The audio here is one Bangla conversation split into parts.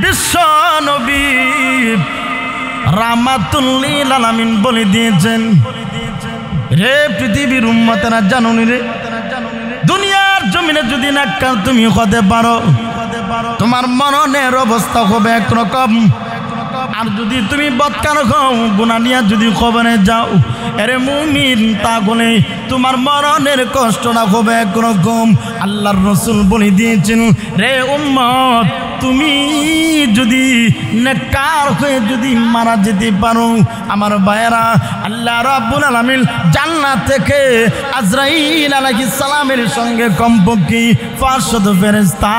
বিশ্ব নবী রাহমাতুল লিল আলামিন বলে দিয়েছেন, রে পৃথিবীর উম্মতেরা জানুনি রে, দুনিয়ার জমিনে যদি নেককার তুমি হতে পারো তোমার মরণের অবস্থা হবে একরকম, আর যদি তুমি বদকার হও গুনাহ নিয়ে যদি কবরে যাও আরে মুমিন তাহলে তোমার মরণের কষ্টটা হবে একরকম। আল্লাহর রাসূল বলে দিয়েছেন, রে উম্মত তুমি যদি নেককার হয়ে যদি মারা যেতে পারো আমার ভাইয়েরা, আল্লাহ রাব্বুল আলামিন জান্নাত থেকে আজরাইল আলাইহিস সালামের সঙ্গে কমপক্ষে 500 ফেরেশতা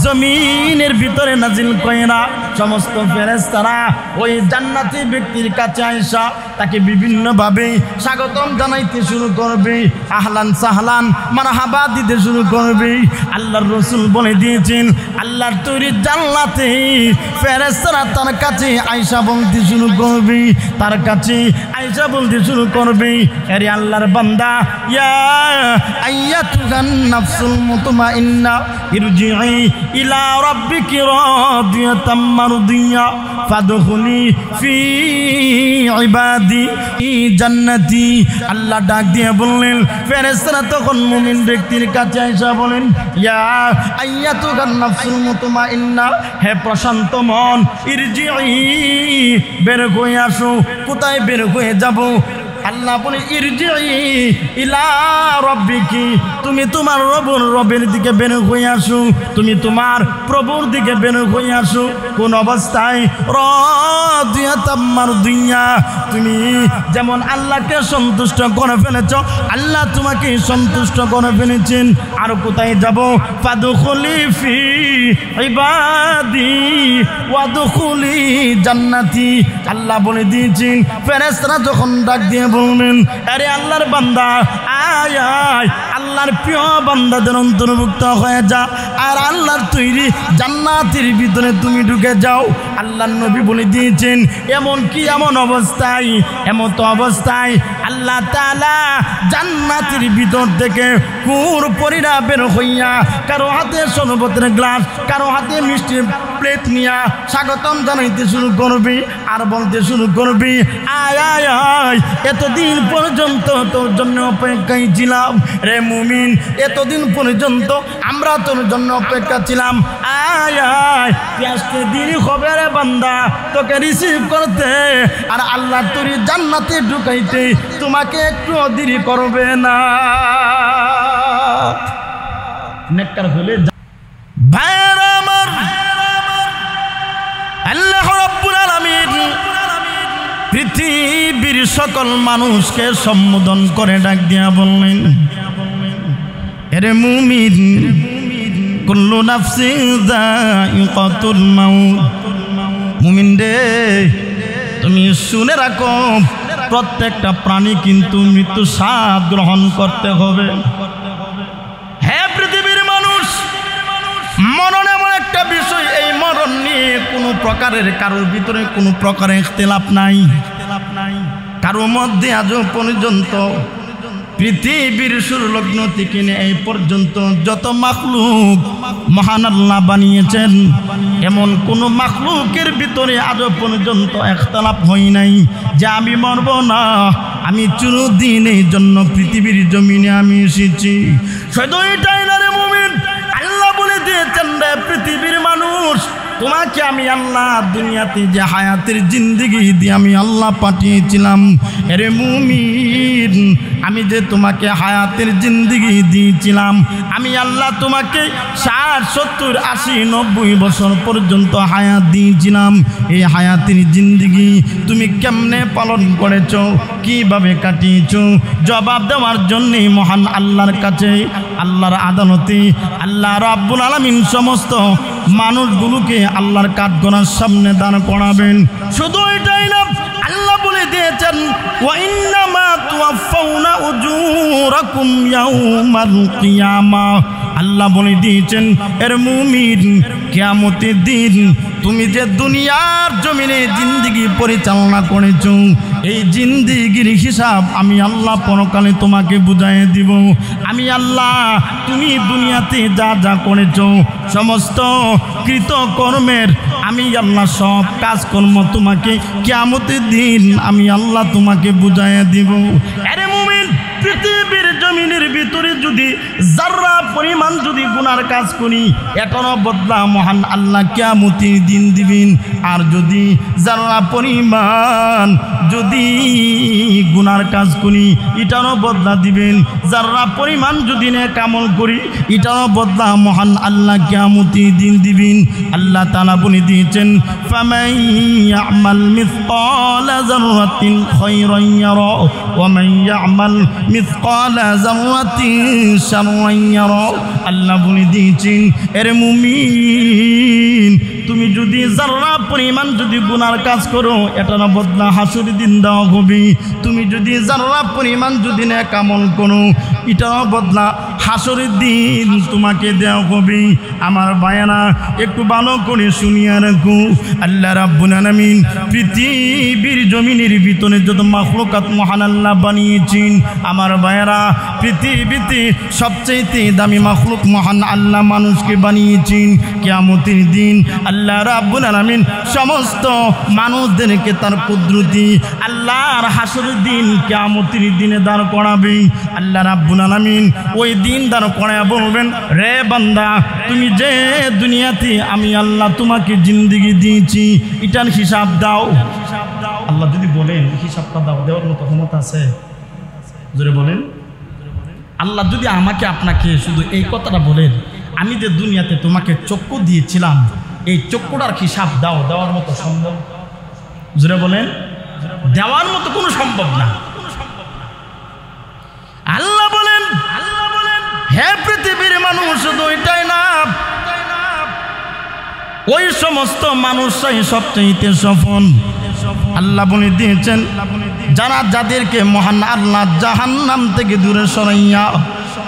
জমিনের ভিতরে নাজিল কইরা সমস্ত ফেরেশতারা ওই জান্নাতি ব্যক্তির কাছে আইসা তাকে বিভিন্নভাবে স্বাগতম জানাইতে শুরু করবে, আহলান সাহলান মারহাবা দিতে শুরু করবে। আল্লাহর রাসূল বলে দিয়েছেন, আল্লাহর তৈরি জান্নাতে ফেরেশতারা তার কাছে আয়েশা বলতে শুরু করবে, তার কাছে আয়েশা বলতে শুরু করবে, আরে আল্লাহর বান্দা ইয়া আইয়াতুহান নাফসুল মুতমাইন্না ইরজিই ইলা রাব্বিকি রাদিয়াতাম মারদিয়া ফাদখুলি ফি ইবাদি জান্নাতি। আল্লাহ ডাক দিয়ে বললেন, ফেরেশতারা তখন মুমিন ব্যক্তির কাছে আয়েশা বলেন, ইয়া আইয়াতুহান নাফসুল মুতমাইন্না, হে প্রশান্ত মন, ইরজিই বের হয়ে আসো। কোথায় বের হয়ে যাব? আল্লাহ বলে ইরজিই ইলা রাব্বিকি, তুমি তোমার রবের দিকে বের হয়ে আসো, তুমি তোমার প্রভুর দিকে বের হয়ে আসো। কোন অবস্থায়? রাদিয়াতাম মারদিয়া, তুমি যেমন আল্লাহকে সন্তুষ্ট করে ফেলেছ আল্লাহ তোমাকে সন্তুষ্ট করে ফেলেছেন। আর কোথায় যাব? ফাদখুলি ফি ইবাদি ওয়াদখুলি জান্নাতি। আল্লাহ বলে দিয়েছেন, ফেরেশতারা যখন ডাক দিয়ে বলবেন, আরে আল্লাহর বান্দা আয় আয়, আল্লাহর প্রিয় বান্দাদের অন্তর্ভুক্ত হয়ে যা, আর আল্লাহর তৈরি জান্নাতের ভিতরে তুমি ঢুকে যাও। আল্লাহর নবী বলে দিয়েছেন, এমন কি এমন অবস্থায়, এমন তো অবস্থায় আল্লাহ তাআলা জান্নাতের ভিতর থেকে কুর পরিরা বের হইয়া কারো হাতে শরবতের গ্লাস, কারো হাতে মিষ্টির প্লেট নিয়া স্বাগতম জানাইতে শুরু করবি, আর বলতে শুরু করবি, আয় আয় আয়, এতদিন পর্যন্ত তোর জন্য অপেক্ষায় ছিলাম রে মুমিন, এতদিন পর্যন্ত আমরা তোর জন্য অপেক্ষা ছিলাম, আয় আয়, আজকে দেরি হবে রে বান্দা তোকে রিসিভ করতে, আর আল্লাহ তোর জান্নাতে ঢুকাইতে তোমাকে একটু দেরি করবে না। নেককার হলে ভাইরা আমার, আল্লাহ রাব্বুল আলামিন পৃথিবীর সকল মানুষকে সম্বোধন করে ডাক দিয়া বললেন, এরে মুমিন, কুল্লু নাফসিন যায়িকাতুল মাউত। মুমিন রে, তুমি শুনে রাখো, প্রত্যেকটা প্রাণী কিন্তু মৃত্যু স্বাদ গ্রহণ করতে হবে। হে পৃথিবীর মানুষ, মরণ এমন একটা বিষয়, এই মরণ নিয়ে কোনো প্রকারের কারোর ভিতরে কোনো প্রকারের ইখতিলাফ নাই, কারোর মধ্যে আজও পর্যন্ত পৃথিবীর সূর্যলগ্ন থেকে এই পর্যন্ত যত মাখলুক মহান আল্লাহ বানিয়েছেন, এমন কোন মাখলুকের ভিতরে আজও পর্যন্ত ইখতিলাফ হয় নাই যে আমি মরব না, আমি চিরদিন এই জন্য পৃথিবীর জমিনে আমি এসেছি। শুধু এটাই না রে মুমিন, আল্লাহ বলে দিয়েছেন, রে পৃথিবীর মানুষ, তোমাকে আমি আল্লাহ দুনিয়াতে যে হায়াতের জিন্দেগি দিয়ে আমি আল্লাহ পাঠিয়েছিলাম, এরে মুমিন, আমি যে তোমাকে হায়াতের জিন্দেগি দিয়েছিলাম, আমি আল্লাহ তোমাকে 60, 70, 80, 90 বছর পর্যন্ত হায়াত দিয়েছিলাম। এই হায়াতের জিন্দেগি তুমি কেমনে পালন করেছ, কিভাবে কাটিয়েছ, জবাব দেওয়ার জন্যই মহান আল্লাহর কাছে, আল্লাহর আদালতে আল্লাহ রাব্বুল আলামিন সমস্ত মানুষগুলোকে আল্লাহর কাঠগড়ার সামনে দাঁড় করাবেন। শুধু এটাই না, আল্লাহ বলে দিয়েছেন, ওয়া ইন্নামা তুওয়াফাউনা উজুরাকুম ইয়াউমাল কিয়ামাহ। আল্লাহ বলে দিয়েছেন, এর মুমিন কিয়ামতের দিন তুমি যে দুনিয়ার জমিনে জিন্দেগি পরিচালনা করেছো, এই জিন্দেগির হিসাব আমি আল্লাহ পরকালে তোমাকে বুঝাইয়ে দিব। আমি আল্লাহ তুমি দুনিয়াতে যা যা করেছো সমস্ত কৃতকর্মের আমি আল্লাহ সব কাজকর্ম তোমাকে কিয়ামতের দিন আমি আল্লাহ তোমাকে বুঝাইয়ে দিব। আরে মুমিন, পৃথিবীর জমিনের ভিতরে যদি যারা পরিমাণ যদি গুনার কাজ করি এটারও বদলা মহান আল্লাহ কিয়ামতের দিন দিবেন। আর যদি যারা পরিমাণ যদি গুনার কাজ করি এটারও বদলা দিবেন। যারা পরিমাণ যদি নেক আমল করি এটারও বদলা মহান আল্লাহ কিয়ামতের দিন দিবেন। আল্লাহ তাআলা বলে দিয়েছেন, ফামান ইয়ামাল মিসকালা যাররাতিন খায়রান ইয়ারা ওয়া মান ইয়ামাল মিসকালা যাররাতিন শাররান ইয়ারা। আল্লাহ বলে দিয়েছেন, এর মুমিন তুমি যদি যারা পরিমাণ যদি গুনার কাজ করো এটার বদলা হাসুর দিন দেওয়া হবে। তুমি যদি যারা পরিমাণ যদি নেক আমল করো এটার বদলা হাসরের দিন তোমাকে দেওয়া হবে। আমার ভাইয়েরা একটু ভালো করে শুনিয়া রাখো, আল্লাহ রাব্বুল আলামিন পৃথিবীর জমিনের ভিতরে যত মাখলুকাত মহান আল্লাহ বানিয়েছেন, আমার ভাইয়েরা পৃথিবীতে সবচেয়ে দামি মাখলুক মহান আল্লাহ মানুষকে বানিয়েছেন। কিয়ামতের দিন আল্লাহ রাব্বুল আলামিন সমস্ত মানুষদেরকে তার কুদরতি আল্লাহর হাসরের দিন কিয়ামতের দিনে দাঁড় করাবে। আল্লাহ রাব্বুল আলামিন ওই দিন দাঁড় করায়া বলবেন, রে বান্দা তুমি যে দুনিয়াতে আমি আল্লাহ তোমাকে জিন্দেগি দিয়েছি এটার হিসাব দাও। আল্লাহ যদি বলেন হিসাবটা দাও, দেওয়ার মতো ক্ষমতা আছে? জোরে বলেন। আল্লাহ যদি আমাকে আপনাকে শুধু এই কথাটা বলেন, আমি যে দুনিয়াতে তোমাকে চক্ষু দিয়েছিলাম এই চক্ষুটার হিসাব দাও, দেওয়ার মতো সম্ভব? জোরে বলেন। দেওয়ার মতো কোনো সম্ভব না। আল্লাহ বলেন, হে পৃথিবীর মানুষ, শুধু এটাই না, ওই সমস্ত মানুষরাই সবচেয়ে সফল। আল্লাহ বলে দিয়েছেন, যারা যাদেরকে মহান আল্লাহ জাহান্নাম থেকে দূরে সরাইয়া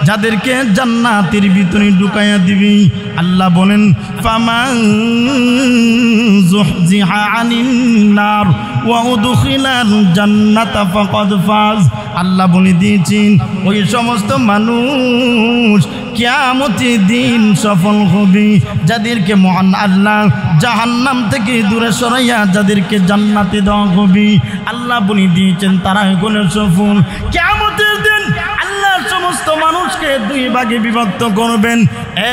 যাদেরকে জান্নাতের ভিতরে ঢুকাইয়া দিবি। আল্লাহ বলেন, ফামান যুহজিহা আনিন নার ওয়া উদখিলাল জান্নাতা ফাকাদ ফাজ। আল্লাহ বলে দিয়েছেন, ওই সমস্ত মানুষ কিয়ামতের দিন সফল হবে যাদেরকে মহান আল্লাহ জাহান্নাম থেকে দূরে সরাইয়া যাদেরকে জান্নাতে দেওয়া হবে। আল্লাহ বলে দিয়েছেন তারা হলো সফল। কিয়ামতের দিন আল্লাহ সমস্ত মানুষকে দুই ভাগে বিভক্ত করবেন।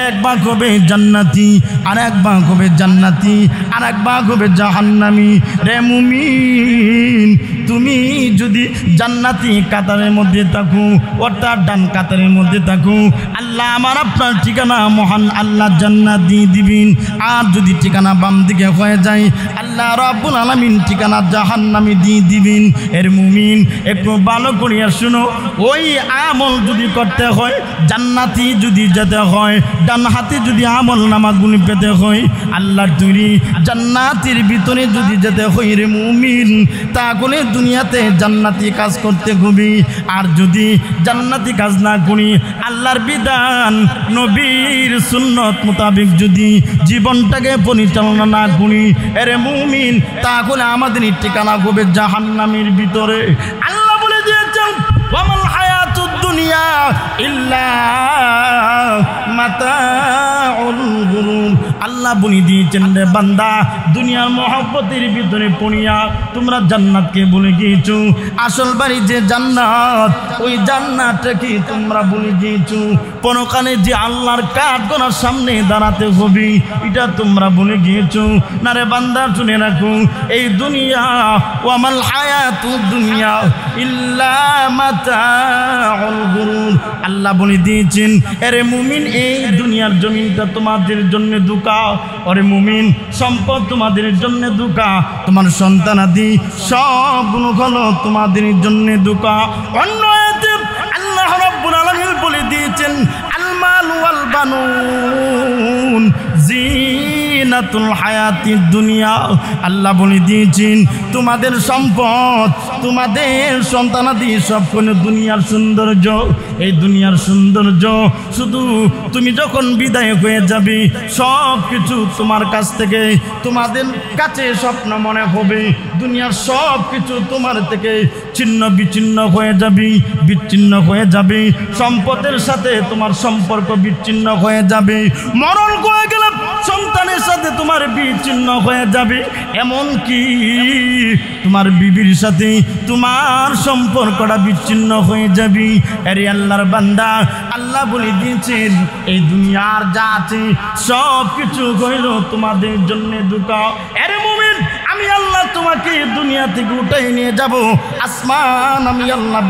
এক ভাগ হবে জান্নাতি, আর এক ভাগ হবে জান্নাতি, আর এক ভাগ হবে জাহান্নামী। রে মুমিন, তুমি যদি জান্নাতি কাতারের মধ্যে থাকো অর্থাৎ ডান কাতারের মধ্যে থাকো, আল্লাহ আমার আপনার ঠিকানা মহান আল্লাহ জান্নাত দিয়ে দিবেন। আর যদি ঠিকানা বাম দিকে হয়ে যায় আল্লাহ রাব্বুল আলামিন ঠিকানা জাহান্নামে দিয়ে দিবেন। এর মুমিন একটু ভালো করিয়া শুনো, ওই আমল যদি করতে হয় জান্নাতি যদি যেতে হয়, ডান হাতে যদি আমল নামা গুণ পেতে হয়, আল্লাহর তৈরি জান্নাতের ভিতরে যদি যেতে হয় রে মুমিন, তাহলে দুনিয়াতে জান্নাতি কাজ করতে হবে। আর যদি জান্নাতি কাজ না করি, আল্লাহর বিধান নবীর সুন্নত মোতাবেক যদি জীবনটাকে পরিচালনা না করি এরে মুমিন, তাহলে আমাদের ঠিকানা হবে জাহান্নামের ভিতরে। আল্লাহ বলে দিয়েছেন, ওয়ামাল হায়াতুদ দুনিয়া ইল্লা মাতাউল গুরুর। আল্লাহ বলে দিয়েছেন, রে বান্দা দুনিয়ার মহব্বতের ভিতরে পড়িয়া তোমরা জান্নাতকে ভুলে গিয়েছো। আসল বাড়ি যে জান্নাত, ওই জান্নাতটাকে তোমরা ভুলে গিয়েছো। পরকালে যে আল্লাহর কাঠগড়ার সামনে দাঁড়াতে হবে এটা তোমরা ভুলে গিয়েছো। না রে বান্দা, শুনে রাখো, এই দুনিয়া ওয়ামাল হায়াতুদ দুনিয়া ইল্লা মাতাউল গুরুর। আল্লাহ বলে দিয়েছেন, এরে মুমিন এই দুনিয়ার জমিনটা তোমাদের জন্য দুকা। ওরে মুমিন, সম্পদ তোমাদের জন্য দুকা, তোমার সন্তানাদি সবগুলো হলো তোমাদের জন্য দুকা। অন্য আয়াতে আল্লাহ রাব্বুল আলামিন বলে দিয়েছেন, আল মাল ওয়াল বানুন জিনাতুল হায়াতিদ দুনিয়া। আল্লাহ বলে দিয়েছেন, তোমাদের সম্পদ তোমাদের সন্তানাদি সব কোনো দুনিয়ার সৌন্দর্য। এই দুনিয়ার সৌন্দর্য শুধু তুমি যখন বিদায় হয়ে যাবে সব কিছু তোমার কাছ থেকে তোমাদের কাছে স্বপ্ন মনে হবে। দুনিয়ার সব কিছু তোমার থেকে ছিন্ন বিচ্ছিন্ন হয়ে যাবে, বিচ্ছিন্ন হয়ে যাবে। সম্পদের সাথে তোমার সম্পর্ক বিচ্ছিন্ন হয়ে যাবে। মরণ হয়ে গেলে সন্তানের সাথে তোমার বিচ্ছিন্ন হয়ে যাবে। এমন কি তোমার বিবির সাথে তোমার সম্পর্কটা বিচ্ছিন্ন হয়ে যাবে। আরে আল্লাহর বান্দা, আল্লাহ বলে দিয়েছেন এই দুনিয়ার যা আছে সব কিছু হইল তোমাদের জন্য দুঃখ। আরে মুমিন, আমি আল্লাহ তোমাকে দুনিয়া থেকে উঠাই নিয়ে যাব। আসমান আমি আল্লাহ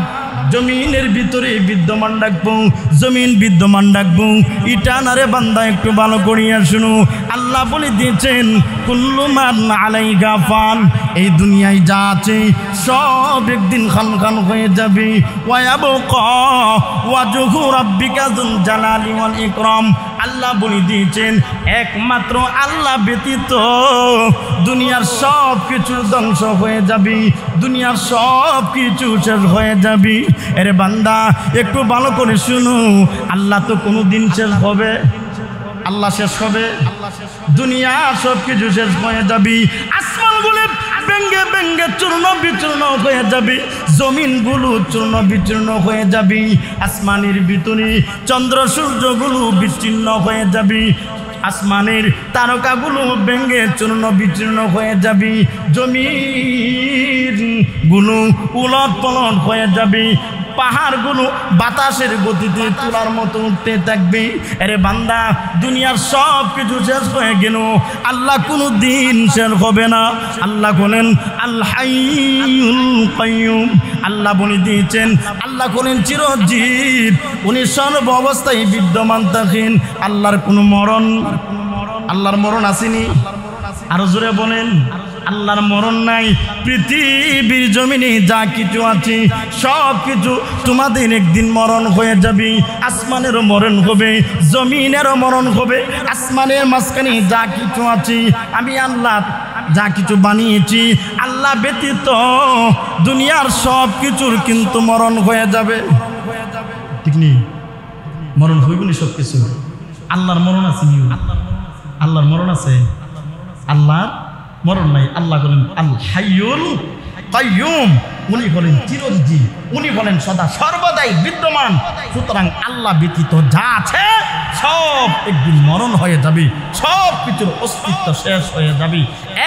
জমিনের ভিতরে বিদ্যমান রাখবো, জমিন বিদ্যমান রাখবো। ইটা নারে বান্দা একটু ভালো করিয়া শুনো। আল্লাহ বলে দিয়েছেন কুল্লু মান আলাইহা ফান, এই দুনিয়ায় যা আছে সব একদিন খান খান হয়ে যাবে। ওয়ায়াবকা ওয়াজহু রাব্বিকা যুল জালালি ওয়াল ইকরাম, আল্লাহ বলে দিয়েছেন একমাত্র আল্লাহ ব্যতীত দুনিয়ার সব কিছু ধ্বংস হয়ে যাবে, দুনিয়ার সব কিছু শেষ হয়ে যাবে। আরে বান্দা একটু ভালো করে শুনো, আল্লাহ তো কোনো দিন শেষ হবে? আল্লাহ শেষ হবে? দুনিয়া সব কিছু শেষ হয়ে যাবে। আসমানগুলো ভেঙ্গে ভেঙ্গে চূর্ণ বিচূর্ণ হয়ে যাবে, জমিনগুলো চূর্ণ বিচূর্ণ হয়ে যাবে, আসমানের ভিতরে চন্দ্র সূর্যগুলো বিচ্ছিন্ন হয়ে যাবে, আসমানের তারকাগুলো ভেঙ্গে চূর্ণ বিচূর্ণ হয়ে যাবে, জমিনগুলো উলট পালট হয়ে যাবে, পাহাড়গুলো বাতাসের গতিতে তুলার মতো উঠতে থাকবে। আরে বান্দা, দুনিয়ার সব কিছু শেষ হয়ে গেল, আল্লাহ কোনো দিন শেষ হবে না। আল্লাহ বলেন আল হাইয়ুল কাইয়ুম, আল্লাহ বলে দিয়েছেন আল্লাহ বলেন চিরজীব, উনি সর্ব অবস্থায় বিদ্যমান থাকেন। আল্লাহর কোনো মরণ, আল্লাহর মরণ আসেনি? আরো জোরে বলেন, আল্লাহর মরণ নাই। পৃথিবীর জমিনে যা কিছু আছে সব কিছু তোমাদের একদিন মরণ হয়ে যাবে। আসমানেরও মরণ হবে, জমিনেরও মরণ হবে। আসমানের মাঝখানে যা কিছু আছে আমি আল্লাহ যা কিছু বানিয়েছি আল্লাহ ব্যতীত দুনিয়ার সব কিছুর কিন্তু মরণ হয়ে যাবে। ঠিক নেই? মরণ হইব না সব কিছু। আল্লাহর মরণ আছে? আল্লাহর মরণ আছে? আল্লাহর মরণ নাই। আল্লাহ বলেন আল হাইয়ুল কাইয়ুম, উনি বলেন চিরঞ্জীব, উনি বলেন সদা সর্বদাই বিদ্যমান। সুতরাং আল্লাহ ব্যতীত যা আছে সব একদিন মরণ হয়ে যাবে, সব কিছুর অস্তিত্ব শেষ হয়ে যাবে।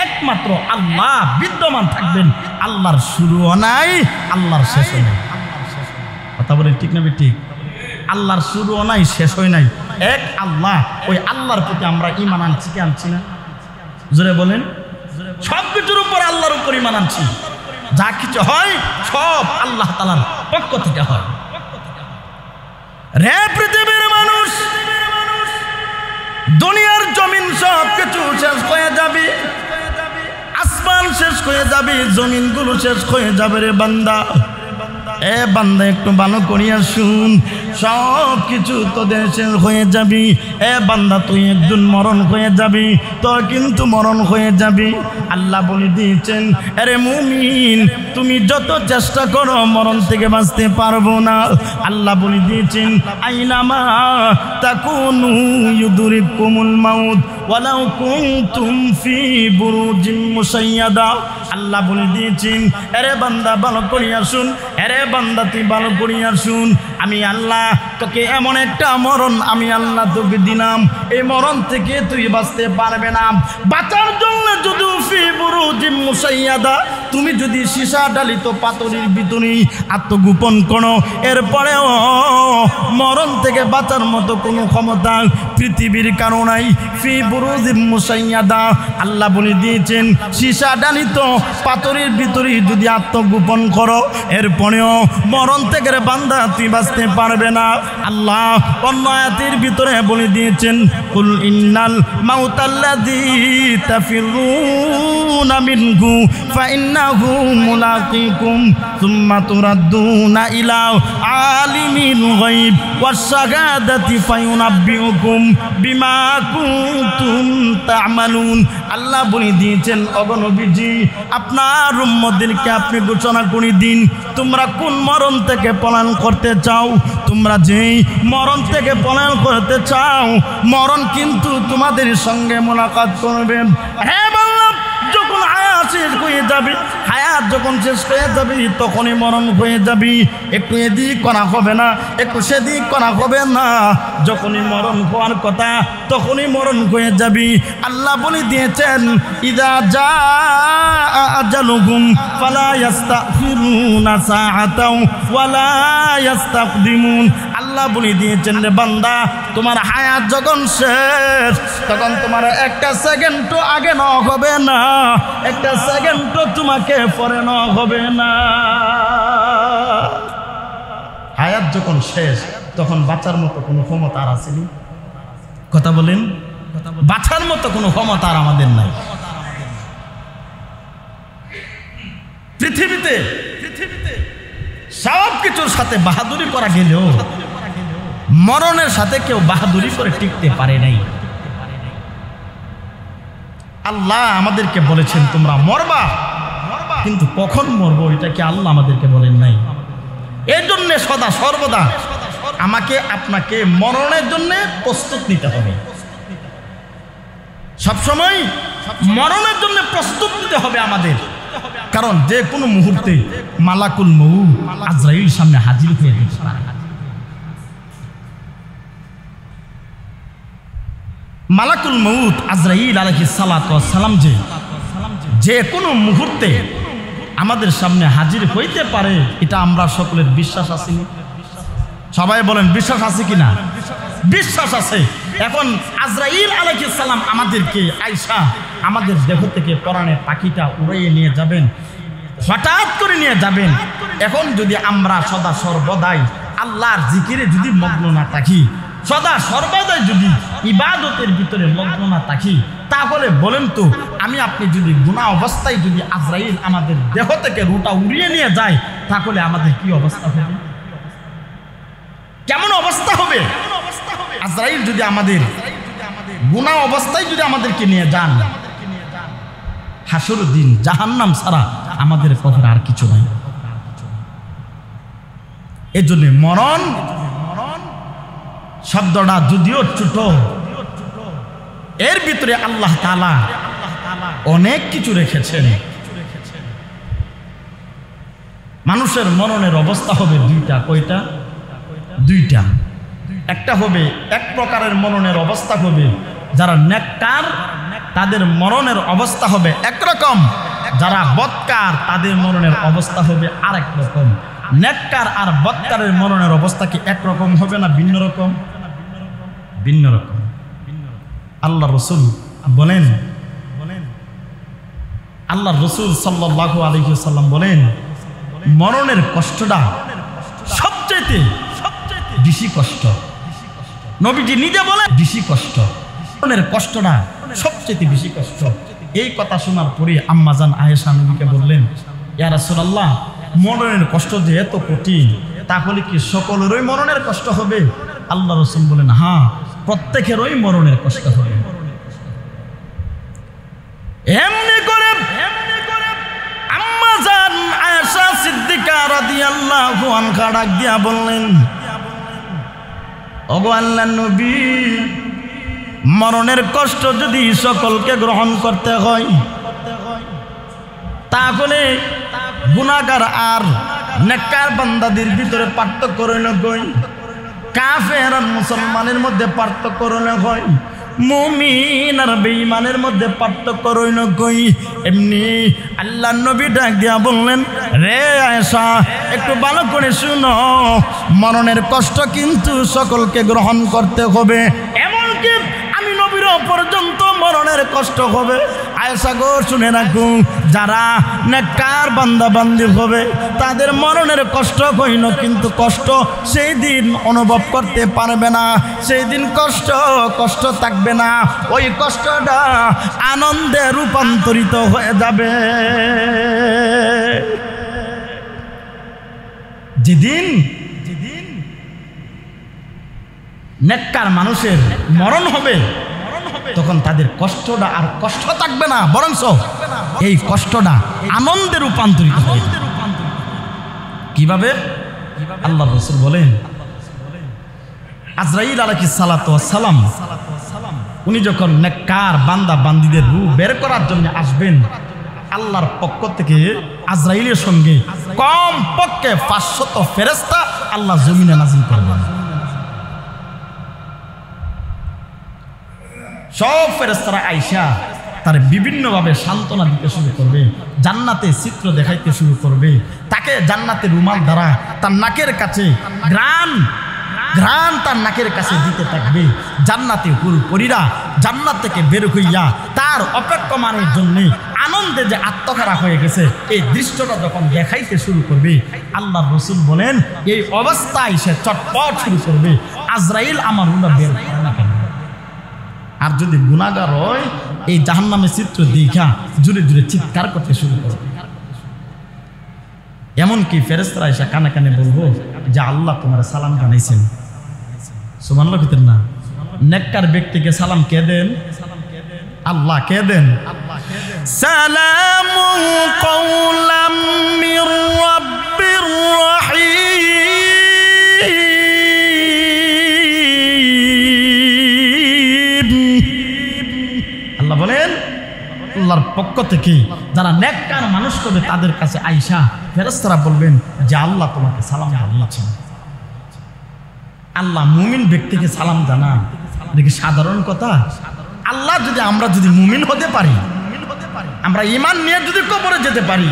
একমাত্র আল্লাহ বিদ্যমান থাকবেন। আল্লাহর শুরুও নাই, আল্লাহর শেষও নাই। কথা বলেন ঠিক না ঠিক? আল্লাহর শুরুও নাই, শেষ হয় নাই, এক আল্লাহ। ওই আল্লাহর প্রতি আমরা ঈমান আনছি কি আনছি না? জোরে বলেন। সব কিছুর উপর আল্লাহর উপর ঈমান আনছি। যা কিছু হয় সব আল্লাহ তাআলার পক্ষ থেকে হয়। রে পৃথিবীর মানুষ, দুনিয়ার জমিন সব কিছু শেষ হয়ে যাবে, আসমান শেষ হয়ে যাবে, জমিনগুলো শেষ হয়ে যাবে। রে বান্দা, এ বান্দা একটু ভালো করিয়া শুন, সব কিছু তোদের শেষ হয়ে যাবি। এ বান্দা, তুই একদিন মরণ হয়ে যাবি, তোর কিন্তু মরণ হয়ে যাবি। আল্লাহ বলে দিয়েছেন আরে মুমিন, তুমি যত চেষ্টা করো মরণ থেকে বাঁচতে পারবো না। আল্লাহ বলে দিয়েছেন আইনামা তাকুনু ইউদরিকুমুল মাউত ওয়ালাউ কুনতুম ফি বুরুজিন মুশাইয়াদা। আল্লাহ বলে দিয়েছেন আরে বান্দা ভালো করিয়া শুন, আরে বান্দা তুই ভালো করিয়া শুন, আমি আল্লাহ তোকে এমন একটা মরণ আমি আল্লাহ তোকে দিলাম, এই মরণ থেকে তুই বাঁচতে পারবে না। বাঁচার জন্য যদি ফি বুরুজিন মুশাইয়াদা, তুমি যদি সীসা ডালিত পাথরের ভিতরে আত্মগোপন করো, এরপরেও মরণ থেকে বাঁচার মতো কোনো ক্ষমতা পৃথিবীর কারো নাই। ফি বুরুজিন মুশাইয়াদা, আল্লাহ বলে দিয়েছেন সীসা ডালিত পাথরের ভিতরে যদি আত্মগোপন করো, এরপরেও মরণ থেকে বান্দা তুই বাঁচতে পারবে না। আল্লাহ অন্য আয়াতের ভিতরে বলে দিয়েছেন কুল ইন্নাল মাউতাল্লাযী তাফিরুনা মিনহু ফাইন্না ইন্নাহু মুলাকিকুম সুম্মা তুরাদ্দুনা ইলা আলিমিল গায়ব ওয়াস শাহাদাতি ফায়ুনাব্বিউকুম বিমা কুনতুম তা'মালুন। আল্লাহ বলে দিয়েছেন, ওগো নবীজি, আপনার উম্মতদেরকে আপনি ঘোষণা করে দিন, তোমরা কোন মরণ থেকে পলায়ন করতে চাও। তোমরা যেই মরণ থেকে পলায়ন করতে চাও, মরণ কিন্তু তোমাদের সঙ্গে মোলাকাত করবে। হ্যাঁ বললাম, যখন হায়াত শেষ হয়ে যাবে, হায়াত যখন শেষ হয়ে যাবে, তখনই মরণ হয়ে যাবে। একটু এদিক করা হবে না, একটু সেদিক করা হবে না। যখনই মরণ হওয়ার কথা, তখনই মরণ হয়ে যাবে। আল্লাহ বলে দিয়েছেন, ইযা জাআ আজালুহুম ফালা ইস্তাখিরুনা সাআতাও ওয়ালা ইস্তাকদিমুন। আল্লাহ বলে দিয়েছেন, রে বান্দা, তোমার হায়াত যখন শেষ, তখন তোমার একটা সেকেন্ডও আগে নেওয়া হবে না, একটা সেকেন্ডও তোমাকে পরে নেওয়া হবে না। হায়াত যখন শেষ, তখন বাঁচার মতো কোনো ক্ষমতা আর আসেনি। কথা বলেন, বাঁচার মতো কোনো ক্ষমতা আর আমাদের নাই। পৃথিবীতে সব কিছুর সাথে বাহাদুরি করা গেলেও মরণের সাথে কেউ বাহাদুরি করে টিকতে পারে নাই। আল্লাহ আমাদেরকে বলেছেন, তোমরা মরবা, কিন্তু কখন মরবো এটা কি আল্লাহ আমাদেরকে বলেন নাই? এর জন্য সদা সর্বদা আমাকে আপনাকে মরণের জন্য প্রস্তুত নিতে হবে। সবসময় মরণের জন্য প্রস্তুত নিতে হবে আমাদের, কারণ যে কোনো মুহূর্তে মালাকুল মউত আজরাইল সামনে হাজির হয়ে যেতে পারে। মালাকুল মউত আজরাইল আলাইহিস সালাতু ওয়াস সালাম যে কোনো মুহূর্তে আমাদের সামনে হাজির হইতে পারে, এটা আমরা সকলের বিশ্বাস আছে। সবাই বলেন, বিশ্বাস আছে কিনা? বিশ্বাস আছে। এখন আজরাইল আলাইহিস সালাম আমাদেরকে আয়েশা আমাদের দেহ থেকে পরাণের পাখিটা উড়িয়ে নিয়ে যাবেন, হঠাৎ করে নিয়ে যাবেন। এখন যদি আমরা সদা সর্বদাই আল্লাহর জিকিরে যদি মগ্ন না থাকি, সদা সর্বদাই যদি ইবাদতের ভিতরে মগ্ন না থাকি, তাহলে বলেন তো, আমি আপনি যদি গুনাহ অবস্থায় যদি আজরাইল আমাদের দেহ থেকে রুটা উড়িয়ে নিয়ে যায়, তাহলে আমাদের কি অবস্থা হবে? কেমন অবস্থা হবে? আজরাইল যদি আমাদের গুনাহ অবস্থায় যদি আমাদেরকে নিয়ে যান, হাসর দিন জাহান্নাম ছাড়া আমাদের পথে আর কিছু নাই। এজন্য মরণ শব্দটা যদিও ছোট, এর ভিতরে আল্লাহ তাআলা অনেক কিছু রেখেছেন। মানুষের মরণের অবস্থা হবে দুইটা। কয়টা? দুইটা। একটা হবে, এক প্রকারের মরণের অবস্থা হবে যারা নেককার, তাদের মরণের অবস্থা হবে একরকম। যারা বদকার, তাদের মরণের অবস্থা হবে আরেক রকম। নেককার আর বদকারের মরণের অবস্থা কি একরকম হবে না ভিন্ন রকম? ভিন্ন রকম। আল্লাহ রসুল বলেন, আল্লাহ রসুল সাল্লাল্লাহু আলাইহি ওয়াসাল্লাম বলেন, মরণের কষ্টটা সবচেয়ে বেশি কষ্ট। নবীজি নিজে বলেন বেশি কষ্ট, মরণের কষ্টটা সবচেয়ে বেশি কষ্ট। এই কথা শোনার পরে আম্মাজান আয়েশা নবীকে বললেন, ইয়া রাসূলুল্লাহ, মরণের কষ্ট যে এত কঠিন, তাহলে কি সকলেরই মরণের কষ্ট হবে? আল্লাহ রাসূল বলেন, হ্যাঁ, প্রত্যেকেরই মরণের কষ্ট হবে। এমনি করে আম্মাজান আয়েশা সিদ্দিকা রাদিয়াল্লাহু আনহা ডাক দিয়া বললেন, ওগো আল্লাহর নবী, মরণের কষ্ট যদি সকলকে গ্রহণ করতে হয়, তাহলে গুনাহগার আর নেককার বান্দাদের ভিতরে পার্থক্য রইল কই? কাফের আর মুসলমানের মধ্যে পার্থক্য রইল কই? মুমিন আর বেঈমানের মধ্যে পার্থক্য রইল কই? এমনি আল্লাহর নবী ডাক দিয়া বললেন, রে আয়েশা, একটু ভালো করে শুনো, মরণের কষ্ট কিন্তু সকলকে গ্রহণ করতে হবে। এমনকি আমি নবীর পর্যন্ত মরণের কষ্ট হবে, আয়েশা গো শুনে রাখো, যারা নেককার বান্দা বান্দি হবে তাদের মরণের কষ্ট হইল, কিন্তু কষ্ট সেই দিন অনুভব করতে পারবে না, সেই দিন কষ্ট থাকবে না, ওই কষ্টটা আনন্দে রূপান্তরিত হয়ে যাবে। যেদিন নেককার মানুষের মরণ হবে তখন তাদের কষ্টটা আর কষ্ট থাকবে না, বরঞ্চ এই কষ্টটা আনন্দে রূপান্তরিত হবে। কিভাবে? আল্লাহ রাসূল বলেন, আজরাইল আলাইহিস সালাতু ওয়াস সালাম উনি যখন নেককার বান্দা বান্দীদের রূহ বের করার জন্য আসবেন, আল্লাহর পক্ষ থেকে আজরাইলের সঙ্গে কম পক্ষে 500 ফেরেশতা আল্লাহ জমিনে নাজিল করবেন। সব ফেরেশতারা আইসা তার বিভিন্নভাবে সান্ত্বনা দিতে শুরু করবে, জান্নাতে চিত্র দেখাইতে শুরু করবে, তাকে জান্নাতের রুমাল দ্বারা তার নাকের কাছে ঘ্রাণ তার নাকের কাছে দিতে থাকবে। জান্নাতে হুরপরীরা জান্নাত থেকে বের হইয়া তার অপেক্ষমানের জন্য আনন্দে যে আত্মহারা হয়ে গেছে এই দৃশ্যটা যখন দেখাইতে শুরু করবে, আল্লাহর রাসূল বলেন এই অবস্থায় সে চটপট শুরু করবে, আজরাইল আমার রুহটা বের করে না কেন? আর যদি গুনাহগার হয় এই জাহান্নামের চিত্র দেখা জুড়ে জুড়ে চিৎকার করতে শুরু করবে। এমনকি ফেরেশতারা এসে কানে কানে বলবো যে আল্লাহ তোমার সালাম জানাইছেন। সুবহানাল্লাহ ভিতর না? নেককার ব্যক্তিকে সালাম কে দেন? আল্লাহ কে দেন? সালামু কওলাম মির রাব্বির রহিম। আল্লাহ বলেন আল্লাহর পক্ষ থেকে যারা নেককার মানুষ করবে তাদের কাছে আয়েশা ফেরেশতারা বলবেন যে আল্লাহ তোমাকে সালাম জানিয়েছেন। আল্লাহ মুমিন ব্যক্তিকে সালাম জানা দেখি সাধারণ কথা? আল্লাহ যদি আমরা যদি মুমিন হতে পারি, আমরা ঈমান নিয়ে যদি কবরে যেতে পারি,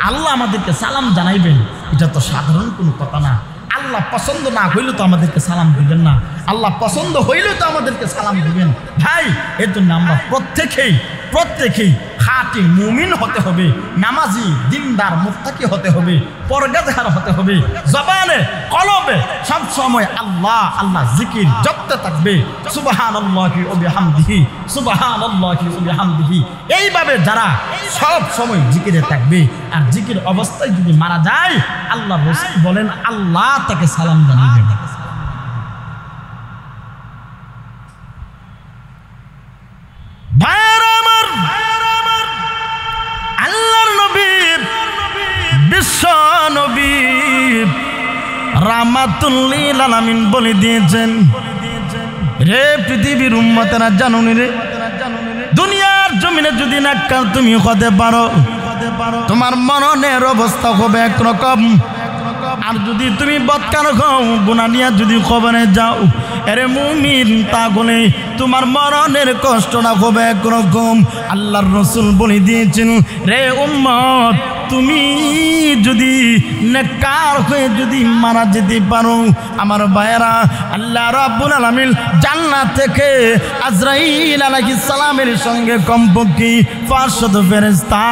আল্লাহ আমাদেরকে সালাম জানাইবেন, এটা তো সাধারণ কোনো কথা না। আল্লাহ পছন্দ না হইলে তো আমাদেরকে সালাম দিবেন না, আল্লাহ পছন্দ হইলেও তো আমাদেরকে সালাম দিবেন। ভাই এর জন্য আমরা প্রত্যেকেই খাঁটি মুমিন হতে হবে, নামাজি দিনদার মুত্তাকি হতে হবে, পরহেজগার হতে হবে, জবানে কলবে সব সময় আল্লাহ আল্লাহ জিকির জপতে থাকবে, সুবহানাল্লাহি ওয়া বিহামদিহি সুবহানাল্লাহি ওয়া বিহামদিহি। এইভাবে যারা সব সময় জিকিরে থাকবে আর জিকির অবস্থায় যদি মারা যায়, আল্লাহ রাসূল বলেন আল্লাহ তাকে সালাম জানাবেন। রাহমাতুল লিল আলামিন বলে দিয়েছেন, রে পৃথিবীর উম্মতেরা জানুনি রে, দুনিয়ার জমিনে যদি নেককার তুমি হতে পারো তোমার মরণের অবস্থা হবে একরকম, আর যদি তুমি বদকার হও গুনাহ নিয়ে যদি কবরে যাও, আরে মুমিন তাহলে তোমার মরণের কষ্টটা হবে একরকম। আল্লাহর রাসূল বলে দিয়েছেন, রে উম্মত তুমি যদি নেককার হয়ে যদি মারা যেতে পারো, আমার ভাইয়েরা, আল্লাহ রাব্বুল আলামিন জান্নাত থেকে আজরাইল আলাইহিস সালামের সঙ্গে কমপক্ষে 500 ফেরেশতা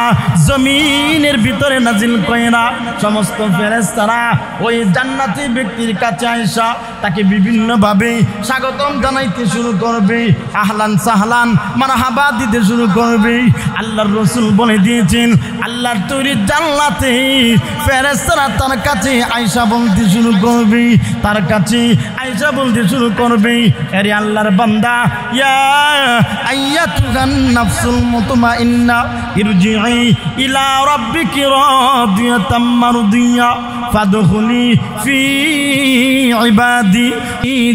জমিনের ভিতরে নাজিল কইরা সমস্ত ফেরেশতারা ওই জান্নাতি ব্যক্তির কাছে আয়েশা তাকে বিভিন্নভাবে স্বাগতম জানাইতে শুরু করবে, আহলান সাহলান মারহাবা দিতে শুরু করবে। আল্লাহর রাসূল বলে দিয়েছেন, আল্লাহর তৈরি জান্নাতে ফেরেশতারা তার কাছে আয়েশা বলতে শুরু করবে, তার কাছে আয়েশা বলতে শুরু করবে, আরে আল্লাহর বান্দা, ইয়া আইয়াতুহান নাফসুল মুতমাইন্না ইরজিই ইলা রাব্বিকি রাদিয়াতাম মারদিয়া ফাদখুলি ফি ইবাদি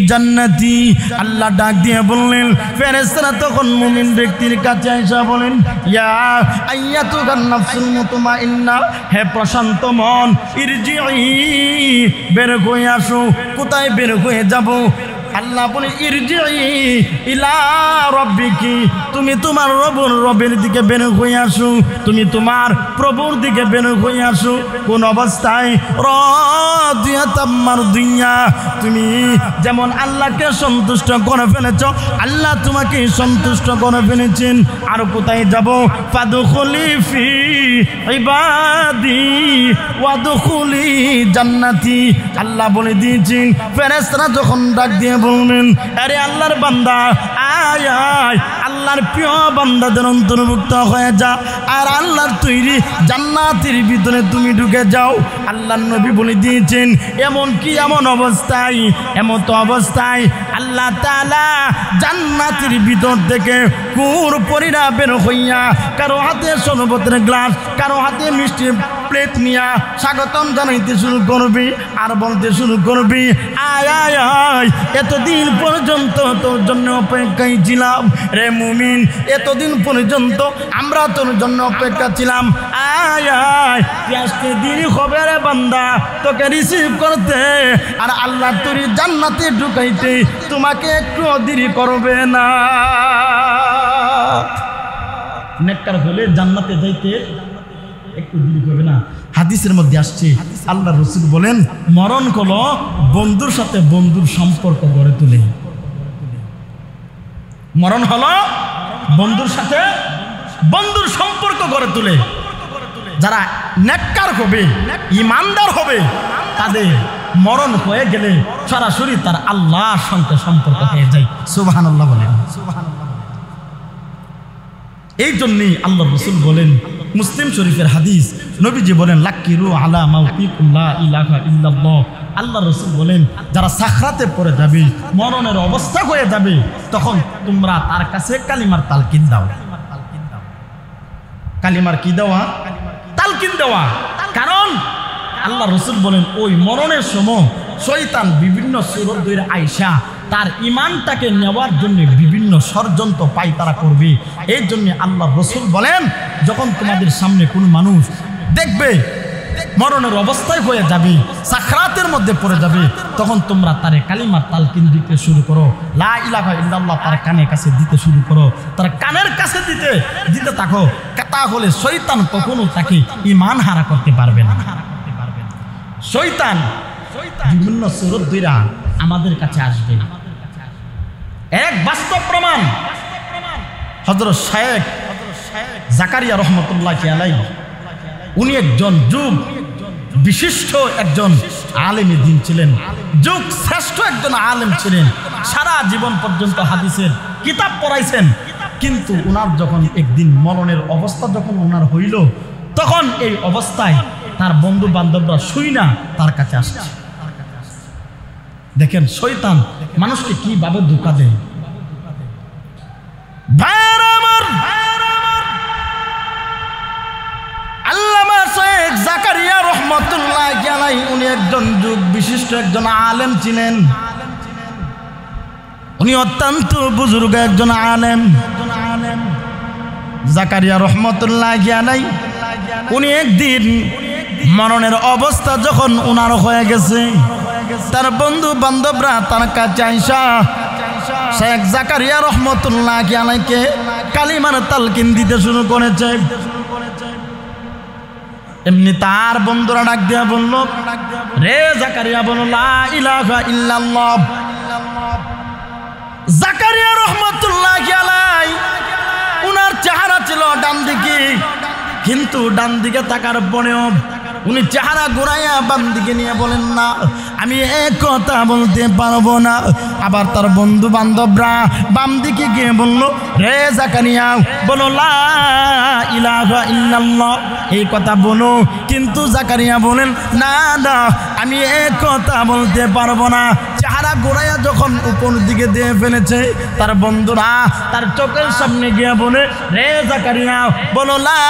জান্নাতি। আল্লাহ ডাক দিয়ে বললেন, ফেরেশতারা তখন মুমিন ব্যক্তির কাছে আয়েশা বলেন, ইয়া আইয়াতুহান নাফসুল মুতমাইন্না, হে প্রশান্ত মন, ইরজিই বের হয়ে আসো। কোথায় বের হয়ে যাব? আল্লাহ বলে ইরজিই ইলা রাব্বিকি, তুমি তোমার রবের দিকে বের হয়ে আসো, তুমি তোমার প্রভুর দিকে বের হয়ে আসো। কোন অবস্থায়? রাদিয়াতাম মারদিয়া, তুমি যেমন আল্লাহকে সন্তুষ্ট করে ফেলেছ, আল্লাহ তোমাকে সন্তুষ্ট করে ফেলেছেন। আর কোথায় যাব? ফাদখুলি ফি ইবাদি ওয়াদখুলি জান্নাতি, আল্লাহ বলে দিয়েছেন ফেরেশতারা যখন ডাক দিয়ে বলবেন, আরে আল্লাহর বান্দা আয় আয়, আল্লাহর প্রিয় বান্দাদের অন্তর্ভুক্ত হয়ে যা, আর আল্লাহর তৈরি জান্নাতের ভিতরে তুমি ঢুকে যাও। আল্লাহর নবী বলে দিয়েছেন এমন কি এমন অবস্থায়, এমন তো অবস্থায় আল্লাহ তাআলা জান্নাতের ভিতর থেকে কুর পরিরা বের হইয়া কারো হাতে শরবতের গ্লাস, কারো হাতে মিষ্টি প্লেট নিয়া স্বাগতম জানাইতে শুরু করবি আর বলতে শুরু করবি, আয় আয় আয়, এতদিন পর্যন্ত তোর জন্য অপেক্ষায় ছিলাম রে মুমিন, এতদিন পর্যন্ত আমরা তোর জন্য অপেক্ষা ছিলাম, আয় আয়, আজকে দেরি হবে রে বান্দা তোকে রিসিভ করতে, আর আল্লাহ তোর জান্নাতে ঢুকাইতে তোমাকে একটু দেরি করবে না। নেককার হলে জান্নাতে যাইতে একটু দেরি হবে না। হাদিসের মধ্যে আসছে আল্লাহ রাসূল বলেন মরণ হলো বন্ধুর সাথে বন্ধুর সম্পর্ক গড়ে তোলে। মরণ হলো বন্ধুর সাথে বন্ধুর সম্পর্ক গড়ে তোলে। যারা নেককার হবে, ইমানদার হবে, তাদের মরণ হয়ে গেলে সরাসরি তার আল্লাহর সঙ্গে সম্পর্ক হয়ে যায়। সুবহানাল্লাহ বলেন। এই জন্যই আল্লাহ রাসূল বলেন, মুসলিম শরীফের হাদিস, নবীজি বলেন লাক্কিরু আলা মাউতিকুম লা ইলাহা ইল্লাল্লাহ। আল্লাহ রাসূল বলেন যারা সাখরাতে পড়ে যাবে, মরণের অবস্থা হয়ে যাবে, তখন তোমরা তার কাছে কালিমার তালকিন দাও। কালিমার কি দেওয়া? তালকিন দেওয়া। কারণ আল্লাহ রাসূল বলেন ওই মরণের সময় শয়তান বিভিন্ন সুরত ধরে আইসা তার ইমানটাকে নেওয়ার জন্য বিভিন্ন ষড়যন্ত্র পায়তারা করবে। এই জন্য আল্লাহ রাসূল বলেন যখন তোমাদের সামনে কোনো মানুষ দেখবে মরণের অবস্থায় হয়ে যাবে, সাখরাতের মধ্যে পড়ে যাবে, তখন তোমরা তারে কালিমার তালকিন দিতে শুরু করো, লা ইলাহা ইল্লাল্লাহ তার কানের কাছে দিতে শুরু করো, তার কানের কাছে দিতে থাকো। তাহলে শয়তান কখনো তাকে ঈমান হারা করতে পারবে না। শয়তান বিভিন্ন সুরত ধইরা আমাদের কাছে আসবে। এক বাস্তব প্রমাণ হযরত শেখ জাকারিয়া রহমতুল্লাহি আলাইহি, উনি একজন যুগ বিশিষ্ট একজন আলেমে দ্বীন ছিলেন, যুগ শ্রেষ্ঠ একজন আলেম ছিলেন, সারা জীবন পর্যন্ত হাদিসের কিতাব পড়াইছেন। কিন্তু উনার যখন একদিন মরণের অবস্থা যখন উনার হইল, তখন এই অবস্থায় তার বন্ধু বান্ধবরা শুই না তার কাছে আসছে। দেখেন শয়তান মানুষকে কিভাবে ধোঁকা দেয়। আল্লামা শেখ জাকারিয়া রহমতুল্লাহি আলাইহি উনি একজন যুগ বিশিষ্ট একজন আলেম ছিলেন। উনি অত্যন্ত বুজুর্গ একজন আলেম। জাকারিয়া রহমতুল্লাহি আলাইহি উনি একদিন মরণের অবস্থা যখন উনার হয়ে গেছে, তার বন্ধু বান্ধবরা তার কাছে আইসা শেখ জাকারিয়া রহমতুল্লাহি আলাইহিকে কালিমার তালকিন দিতে শুরু করেছে। এমনি তার বন্ধুরা ডাক দিয়া বলল, রে জাকারিয়া বলো লা ইলাহা ইল্লাল্লাহ। জাকারিয়া রহমতুল্লাহি আলাইহি উনার চেহারা ছিল ডান দিকে, কিন্তু ডান দিকে তাকার পরেও উনি চেহারা ঘুরাইয়া বাম দিকে নিয়ে বলেন না আমি এক কথা বলতে পারবো না। আবার তার বন্ধু বান্ধবরা বাম দিকে গিয়ে বলল, রে জাকারিয়া বলো লা ইলাহা ইল্লাল্লাহ, এই কথা বলো। কিন্তু জাকারিয়া বলেন না না আমি এক কথা বলতে পারবো না। চেহারা ঘুরাইয়া যখন উপর দিকে দিয়ে ফেলেছে, তার বন্ধুরা তার চোখের সামনে গিয়ে বলে, রে জাকারিয়া বলো লা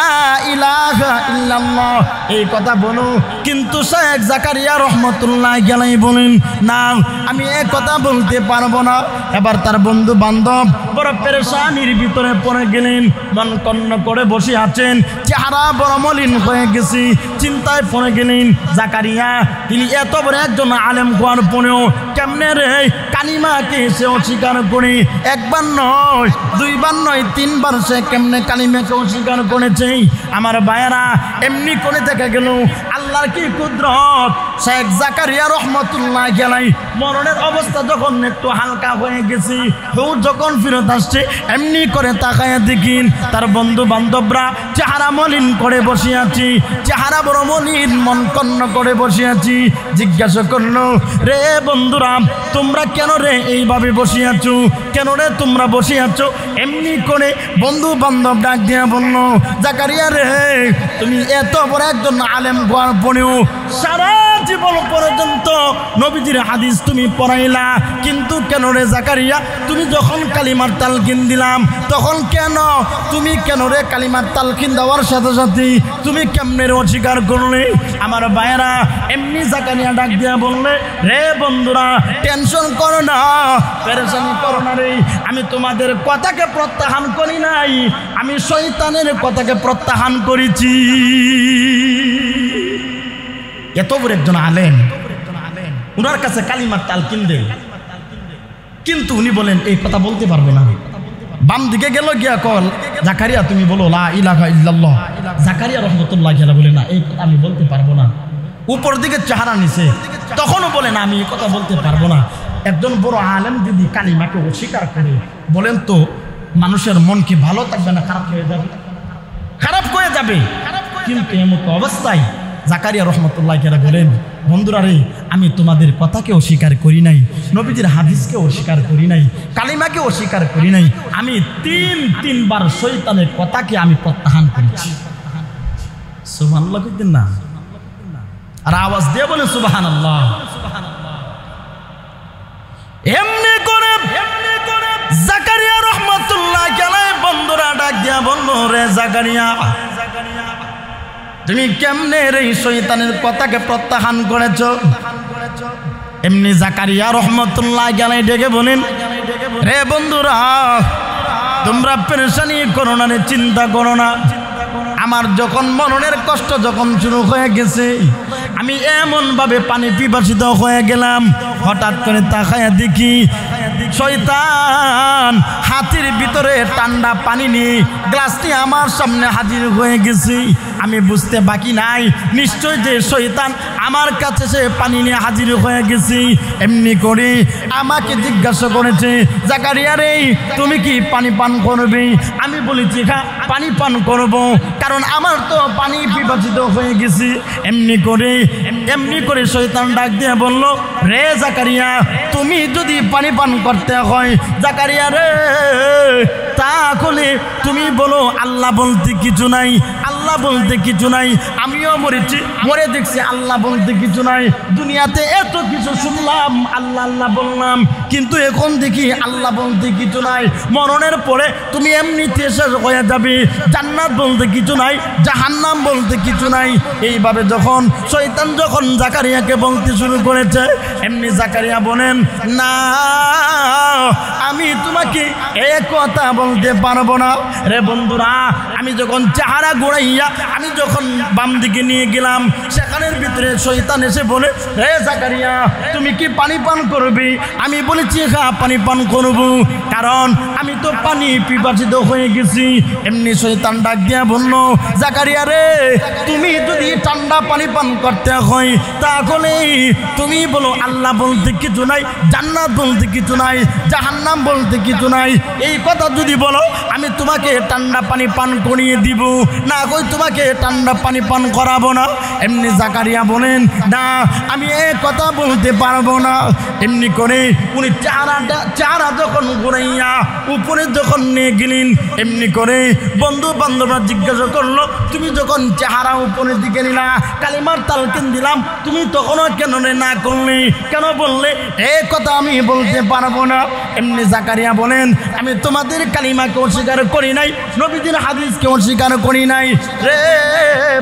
ইলাহা ইল্লাল্লাহ, এই কথা বলো। কিন্তু শেখ জাকারিয়া রহমতুল্লাহি আলাইহি বলেন না আমি এক কথা বলতে পারবো না। এবার তার বন্ধু বান্ধব বড় পেরেশানির ভিতরে পড়ে গেলেন, মন কন্ন করে বসে আছেন, চেহারা বড় মলিন হয়ে গেছে, চিন্তায় পড়ে গেলেন। জাকারিয়া তিনি এত বড় একজন আলেম হওয়ার পরেও কেমনে কেমনে রে কালিমাকে সে অস্বীকার করে, একবার নয় দুইবার নয় তিনবার সে কেমনে কালিমাকে অস্বীকার করেছে। আমার ভাইয়েরা এমনি করে দেখা গেল আল্লাহর কি কুদরত। শেখ জাকারিয়া রহমতুল্লাহ আলাইহি মরণের অবস্থা যখন একটু হালকা হয়ে গেছে, হুজুর যখন ফিরত আসছে এমনি করে তাকায়া দেখিন তার বন্ধু বান্ধবরা চেহারা মলিন করে বসে আছি, চেহারা বড় মলিন মন কন্ন করে বসে আছি। জিজ্ঞাসা করলো, রে বন্ধুরা তোমরা কেন রে এইভাবে বসে আছো, কেন রে তোমরা বসে আছো? এমনি করে বন্ধু বান্ধব ডাক দিয়া বলল, জাকারিয়া রে তুমি এত বড় একজন আলেম হওয়ার পরেও সারা জীবন পর্যন্ত নবীজির হাদিস তুমি পড়াইলা, কিন্তু কেন রে জাকারিয়া তুমি যখন কালিমার তালকিন দিলাম তখন তুমি কেন রে কালিমার তালকিন দেওয়ার সাথে সাথে তুমি কেমনে অস্বীকার করলে? আমার ভাইয়েরা এমনি জাকারিয়া ডাক দিয়া বললে, রে বন্ধুরা টেনশন করো না, পেরেশানি করো না রে, আমি তোমাদের কথাকে প্রত্যাখ্যান করি নাই, আমি শয়তানের কথাকে প্রত্যাখ্যান করেছি। এত বড় একজন আলেম, উনার কাছে কালিমার তালকিন দেয়, কিন্তু উনি বলেন এই কথা বলতে পারবে না। বাম দিকে গেল গিয়া কল, জাকারিয়া তুমি বলো লা ইলাহা ইল্লাল্লাহ। জাকারিয়া রহমতুল্লাহ আলাইহি বলে না এই কথা আমি বলতে পারবো না। উপর দিকে চেহারা নিছে, তখনও বলে না আমি এই কথা বলতে পারবো না। একজন বড় আলেম যদি কালিমাকে অস্বীকার করে, বলেন তো মানুষের মন কি ভালো থাকবে না খারাপ হয়ে যাবে? খারাপ হয়ে যাবে। কিন্তু এমন অবস্থায় জাকারিয়া রহমতুল্লাহ আলাইহি বলেন, বন্ধুরা রে আমি তোমাদের কথাকে অস্বীকার করি নাই, নবীজির হাদিসকে অস্বীকার করি নাই, কালিমাকে অস্বীকার করি নাই, আমি তিনবার শয়তানের কথাকে আমি প্রত্যাখ্যান করেছি। সুবহানাল্লাহ কইতেন না? আর আওয়াজ দিয়ে বলেন সুবহানাল্লাহ। এমনি করে জাকারিয়া রহমতুল্লাহ আলাইহি বন্ধুরা ডাক দিয়া বলল, রে জাকারিয়া তুমি কেমনে এই শয়তানের কথাকে প্রত্যাখ্যান করেছ? এমনি জাকারিয়া রহমতুল্লাহ আলাইহি ডেকে বলেন, রে বন্ধুরা তোমরা পেরেশানি করো না রে, চিন্তা করো না। আমার যখন মরণের কষ্ট যখন শুরু হয়ে গেছে, আমি এমন ভাবে পানি পিপাসিত হয়ে গেলাম, হঠাৎ করে তাকায়া দেখি শয়তান হাতির ভিতরে ঠান্ডা পানি নিয়ে গ্লাসটি আমার সামনে হাজির হয়ে গেছে। আমি বুঝতে বাকি নাই নিশ্চয় যে শয়তান আমার কাছে সে পানি নিয়ে হাজির হয়ে গেছে। এমনি করে আমাকে জিজ্ঞাসা করেছে, জাকারিয়া রে তুমি কি পানি পান করবে? আমি বলেছি হ্যাঁ পানি পান করব, কারণ আমার তো পানি পিপাসিত হয়ে গেছে। এমনি করে শয়তান ডাক দিয়ে বলল, রে জাকারিয়া তুমি যদি পানি পান করতে হয় জাকারিয়া রে তাহলে তুমি বলো আল্লাহ বলতে কিছু নাই, আল্লাহ বলতে কিছু নাই। আমিও মরেছি, মরে দেখছি আল্লাহ বলতে কিছু নাই। দুনিয়াতে এত কিছু শুনলাম, আল্লাহ আল্লাহ বললাম, কিন্তু এখন দেখি আল্লাহ বলতে কিছু নাই। মরণের পরে তুমি এমনিতে শেষ হয়ে যাবে, জান্নাত বলতে কিছু নাই, জাহান্নাম বলতে কিছু নাই। এইভাবে যখন শয়তান যখন জাকারিয়াকে বলতে শুরু করেছে, এমনি জাকারিয়া বলেন, না আমি তোমাকে এক কথা বলতে পারবো না। রে বন্ধুরা আমি যখন চেহারা ঘুরাইয়া আমি যখন বাম দিকে নিয়ে গেলাম, সেখানের ভিতরে শয়তান এসে বলে, হে জাকারিয়া তুমি কি পানি পান করবি? আমি বলেছি হ্যাঁ পানি পান করব, কারণ আমি তো পানি পিপাসিত হয়ে গেছি। এমনি শয়তান ডাক দিয়া বলল, জাকারিয়া রে তুমি যদি ঠান্ডা পানি পান করতে হয় তাহলে তুমি বলো আল্লাহ বলতে কিছু নাই, জান্নাত বলতে কিছু নাই, জাহান্নাম বলতে কিছু নাই। এই কথা যদি বলো আমি তোমাকে ঠান্ডা পানি পান করিয়ে দিব, না কই তোমাকে ঠান্ডা পানি পান করাবো না। এমনি জাকারিয়া বলেন, না আমি এই কথা বলতে পারবো না। এমনি করে উনি চেহারা যখন ঘুরাইয়া উপরে যখন নিয়ে গেলেন, এমনি করে বন্ধু বান্ধবরা জিজ্ঞাসা করলো, তুমি যখন চেহারা উপরের দিকে নিলা কালিমার তালকিন দিলাম, তুমি তখনও কেন না করলে, কেন বললে এই কথা আমি বলতে পারবো না? এমনি জাকারিয়া বলেন, আমি তোমাদের কালিমাকে অস্বীকার করি নাই, নবীদের হাদিসকে অস্বীকার করি নাই। রে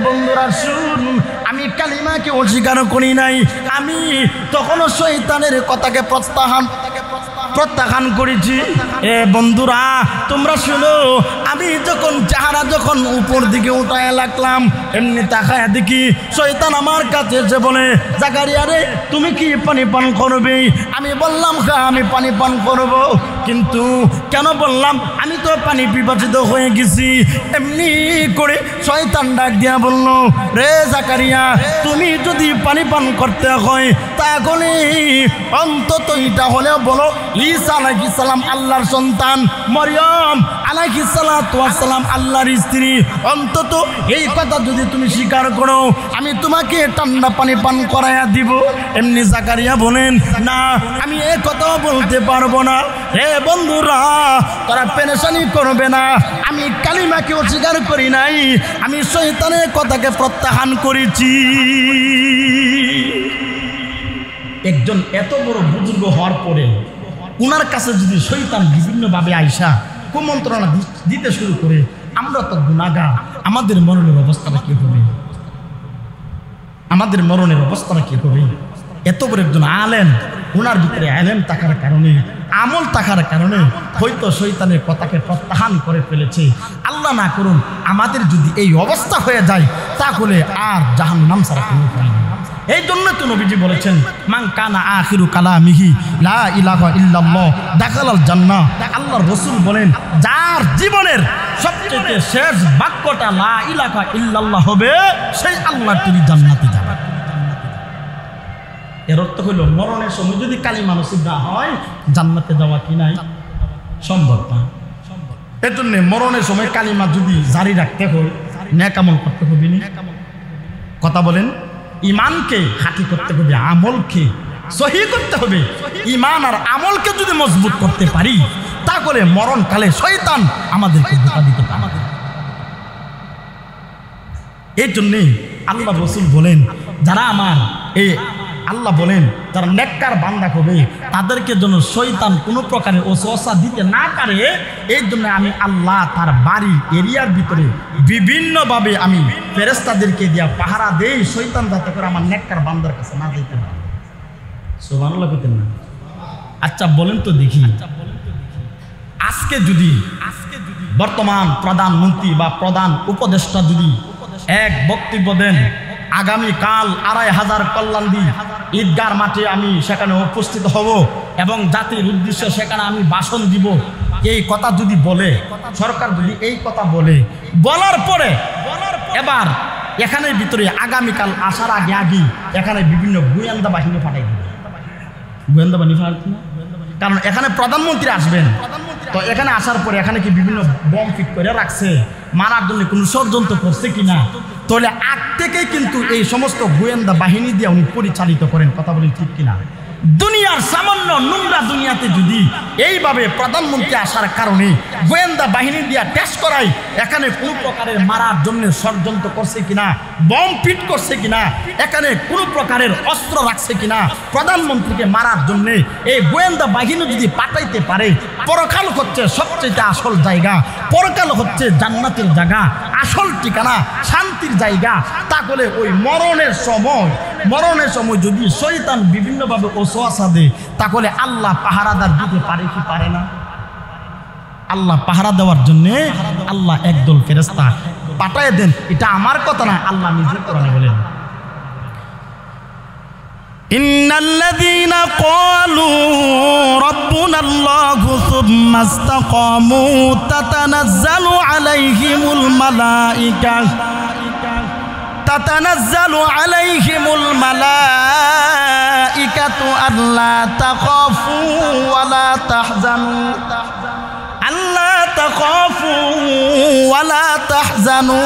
বন্ধুরা শুন, আমি কালিমাকে অস্বীকার করি নাই, আমি তখনও শয়তানের কথাকে প্রত্যাখ্যান প্রত্যাখ্যান করেছি। এ বন্ধুরা তোমরা শুনো, আমি যখন চেহারা যখন উপর দিকে উঠায় লাগলাম, এমনি তাকায় দেখি শয়তান আমার কাছে এসে বলে, জাকারিয়া রে তুমি কি পানি পান করবে? আমি বললাম হ্যাঁ আমি পানি পান করব। কিন্তু কেন বললাম, আমি তো পানি পিপাসিত হয়ে গেছি। এমনি করে শয়তান ডাক দিয়া বলল, রে জাকারিয়া তুমি যদি পানি পান করতে হয় তাহলে অন্তত এটা হলেও বলো ঈসা আলাইহিস সালাম আল্লাহর সন্তান, মরিয়ম আলাইহিস সালাতু ওয়াস সালাম আল্লাহর স্ত্রী। অন্তত এই কথা যদি তুমি স্বীকার করো আমি তোমাকে ঠান্ডা পানি পান করাইয়া দিব। এমনি জাকারিয়া বলেন, না আমি এই কথাও বলতে পারবো না। হে বন্ধুরা তোরা পেরেশানি করবে না, আমি কালিমাকে অস্বীকার করি নাই, আমি শয়তানের কথাকে প্রত্যাখ্যান করেছি। একজন এত বড় বুজুর্গ হওয়ার পরে উনার কাছে যদি শয়তান বিভিন্নভাবে আইসা কুমন্ত্রণা দিতে শুরু করে, আমরা তো গুনাহগার, আমাদের মরণের অবস্থাটা কি হবে? আমাদের মরণের অবস্থাটা কি হবে? এত বড় একজন আলেম, ওনার ভিতরে আলেম থাকার কারণে, আমল থাকার কারণে হয়তো শয়তানের কথাকে প্রত্যাখ্যান করে ফেলেছে। আল্লাহ না করুন আমাদের যদি এই অবস্থা হয়ে যায় তাহলে আর জাহান্নাম ছাড়া কোনো উপায় নেই। এই জন্য তো নবীজি বলেছেন, মান কানা আখিরু কালামিহি লা ইলাহা ইল্লাল্লাহ দাখালাল জান্নাহ। আল্লাহর রাসূল বলেন, যার জীবনের সবচেয়ে শেষ বাক্যটা লা ইলাহা ইল্লাল্লাহ হবে, সেই আল্লাহর তিনি জান্নাতে যাবে। এর অর্থ হলো মরণের সময় যদি কালিমা নসিব না হয় জান্নাতে যাওয়া কি নাই সম্ভব না। এর জন্য মরণের সময় কালিমা যদি জারি রাখতে হয় নেক আমল করতে হবে। কথা বলেন, ইমানকে খাঁটি করতে হবে, আমলকে সহি করতে হবে। ইমান আর আমলকে যদি মজবুত করতে পারি তাহলে মরণকালে শয়তান আমাদেরকে ধোঁকা দিতে পারে। এই জন্যে আল্লাহ রাসূল বলেন, যারা আমার আল্লাহ বলেন যারা নেককার বান্দা হবে তাদেরকে যেন শয়তান কোনো প্রকারের ওসওয়াসা দিতে না পারে। এই জন্য আমি আল্লাহ তার বাড়ি এরিয়ার ভিতরে বিভিন্নভাবে আমি ফেরেশতাদেরকে দিয়া পাহারা দেই, শয়তান যাতে করে আমার নেককার বান্দার কাছে না যেতে পারে। সুবহানাল্লাহ বলতেন না? আচ্ছা বলেন তো দেখি, আজকে যদি বর্তমান প্রধানমন্ত্রী বা প্রধান উপদেষ্টা যদি এক বক্তব্য দেন, আগামীকাল ২৫০০ কল্যাণদী ঈদগার মাঠে আমি সেখানে উপস্থিত হব এবং জাতির উদ্দেশ্যে সেখানে আমি ভাষণ দিব, এই কথা যদি বলে, সরকার যদি এই কথা বলে, বলার পরে এবার এখানের ভিতরে আগামীকাল আসার আগে এখানে বিভিন্ন গোয়েন্দা বাহিনী পাঠাই দেবে। গোয়েন্দা বাহিনী পাঠাই না, কারণ এখানে প্রধানমন্ত্রী আসবেন, তো এখানে আসার পরে এখানে কি বিভিন্ন বম ফিট করে রাখছে, মারার জন্য কোনো ষড়যন্ত্র করছে কিনা, তাহলে আগ থেকে কিন্তু এই সমস্ত গোয়েন্দা বাহিনী দিয়ে উনি পরিচালিত করেন। কথা বলেন ঠিক কিনা? দুনিয়ার সামান্য নোংরা দুনিয়াতে যদি এইভাবে প্রধানমন্ত্রী আসার কারণে গোয়েন্দা বাহিনী দিয়ে টেস্ট করাই এখানে কোনো প্রকারের মারার জন্য ষড়যন্ত্র করছে কিনা, বম ফিট করছে কিনা, এখানে কোনো প্রকারের অস্ত্র রাখছে কিনা প্রধানমন্ত্রীকে মারার জন্য, এই গোয়েন্দা বাহিনী যদি পাঠাইতে পারে, পরকাল হচ্ছে সবচেয়ে আসল জায়গা, পরকাল হচ্ছে জান্নাতের জায়গা, আসল ঠিকানা, শান্তির জায়গা, তাহলে ওই মরণের সময় যদি শয়তান বিভিন্নভাবে ওসওয়াসা দেয় তাহলে আল্লাহ পাহারাদার দিতে পারে কি পারে না? আল্লাহ পাহারা দেওয়ার জন্য আল্লাহ একদল ফেরেশতা পাঠায় দেন। এটা আমার কথা না, আল্লাহ নিজে কোরআনে বলেন, ইন্নাল্লাযীনা ক্বালু রাব্বুনাল্লাহু সুম্মা ইসতাকামু তাতানাজ্জালু আলাইহিমুল মালাইকাতু আল্লা তাখাফু ওয়ালা তাহজানু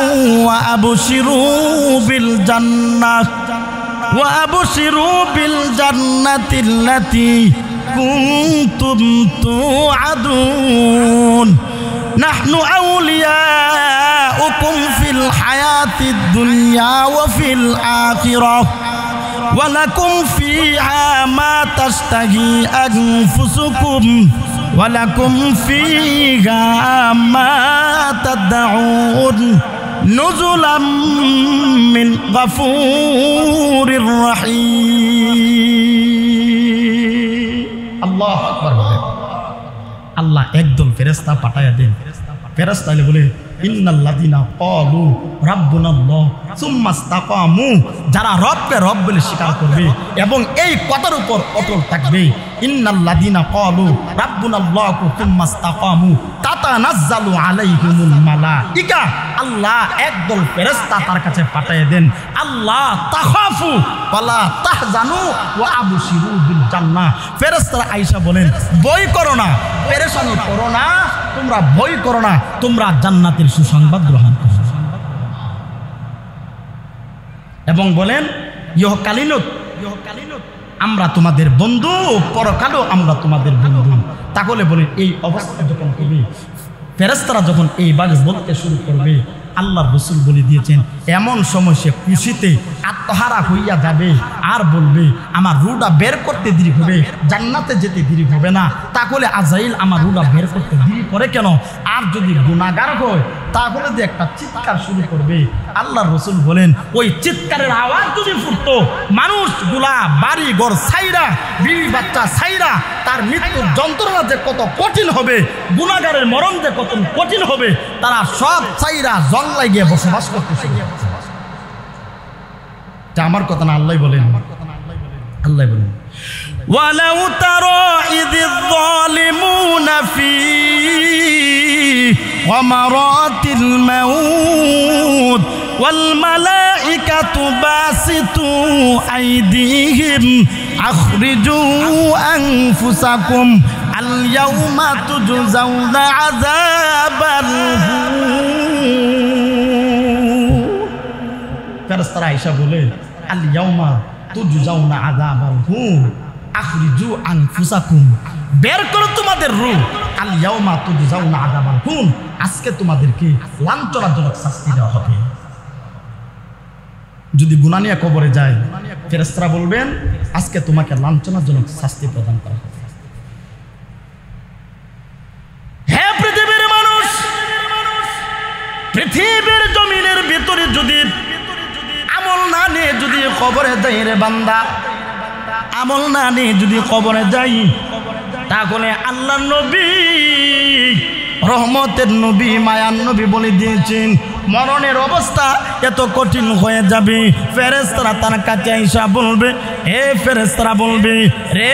ওয়া আবশিরু বিল জান্নাতিল্লাতী কুনতুম তুআদুন নাহনু আউলিয়াউকুম ফিল হায়াতিদ দুনিয়া ওয়া ফিল আখিরাহ ওয়া লাকুম ফিহা মা তাশতাহি আনফুসুকুম ওয়া লাকুম ফিহা মা তাদউন নুজুলাম মিন গফুরির রহিম। আল্লাহু আকবার। আল্লাহ একদল ফেরেশতা পাঠায়া দেন। ফেরেশতা বলে ইন্নাল্লাযিনা ক্বালু রাব্বুনাল্লাহ সুম্মা ইসতাকামু, যারা রবকে রব বলে স্বীকার করবে এবং এই কথার উপর অটল থাকবে, ইন্নাল্লাযিনা ক্বালু রাব্বুনাল্লাহু সুম্মা ইসতাকামু তাতানাজ্জালু আলাইহিমুল মালাইকা, আল্লাহ একদল ফেরেশতা তার কাছে পাঠিয়ে দেন, আল্লাহ তাখাফু ওয়ালা তাহজানু ওয়া আবশিরু বিল জান্নাহ। ফেরেশতারা আয়েশা বলেন, ভয় করো না, পেরেশানি করো না, তোমরা ভয় করো না, তোমরা জান্নাতের সুসংবাদ গ্রহণ করো। এবং বলেন ইহকালীন আমরা তোমাদের বন্ধু, পরকালও আমরা তোমাদের বন্ধু। তাহলে বলেন এই অবস্থা যখন হবে, ফেরেশতারা যখন এইভাবে বলতে শুরু করবে, আল্লাহর রাসূল বলে দিয়েছেন এমন সময় সে খুশিতে আত্মহারা হইয়া যাবে আর বলবে আমার রুহটা বের করতে দেরি হবে, জান্নাতে যেতে দেরি হবে না। তাহলে আজরাইল আমার রুহটা বের করতে দেরি করে কেন? আর যদি গুনাহগার হয় তাহলে যে একটা চিৎকার শুরু করবে। আল্লাহর রাসূল বলেন ওই চিৎকারের আওয়াজ যদি ফুটতো, মানুষগুলা বাড়ি ঘর ছাইরা, বিবি বাচ্চা ছাইরা, তার মৃত্যুর যন্ত্রণা যে কত কঠিন হবে, গুনাহগারের মরণ যে কত কঠিন হবে, তারা সব ছাইরা জঙ্গলায় গিয়ে বসবাস করতেছে। আমার কথা না, আল্লাহ বলেন, আল্লাহ বলেন ওয়ালাউ তারা ইযিয যালিমুনা ফি গামারাতিল মাউত ওয়াল মালাইকাতু বাসিতু আইদিহিম আখরিজু আনফুসাকুম আল ইয়াউমা তুজজাউনা আযাবাল হুন। ফেরেশতারা আয়েশা বলে আল ইয়াউমা তুজজাউনা আযাবাল হুন আখরিজু আনফুসাকুম, বের করো তোমাদের রূহ, আল ইয়াউমা তুজজাউনা আযাবাল হুন, আজকে তোমাদেরকে লাঞ্ছনাজনক শাস্তি দেওয়া হবে। যদি গুনাহ নিয়ে কবরে যায়, ফেরেশতারা বলবেন আজকে তোমাকে লাঞ্ছনাজনক শাস্তি প্রদান করা হবে। হে পৃথিবীর মানুষ, পৃথিবীর জমিনের ভিতরে যদি আমল না নিয়ে যদি কবরে যাই রে বান্দা, আমল না নিয়ে যদি কবরে যাই, তাহলে আল্লাহর নবী, রহমতের নবী, মায়ার নবী বলে দিয়েছেন মরণের অবস্থা এত কঠিন হয়ে যাবে। ফেরেশতারা তার কাছে আইসা বলবে, হে ফেরেশতারা বলবে, রে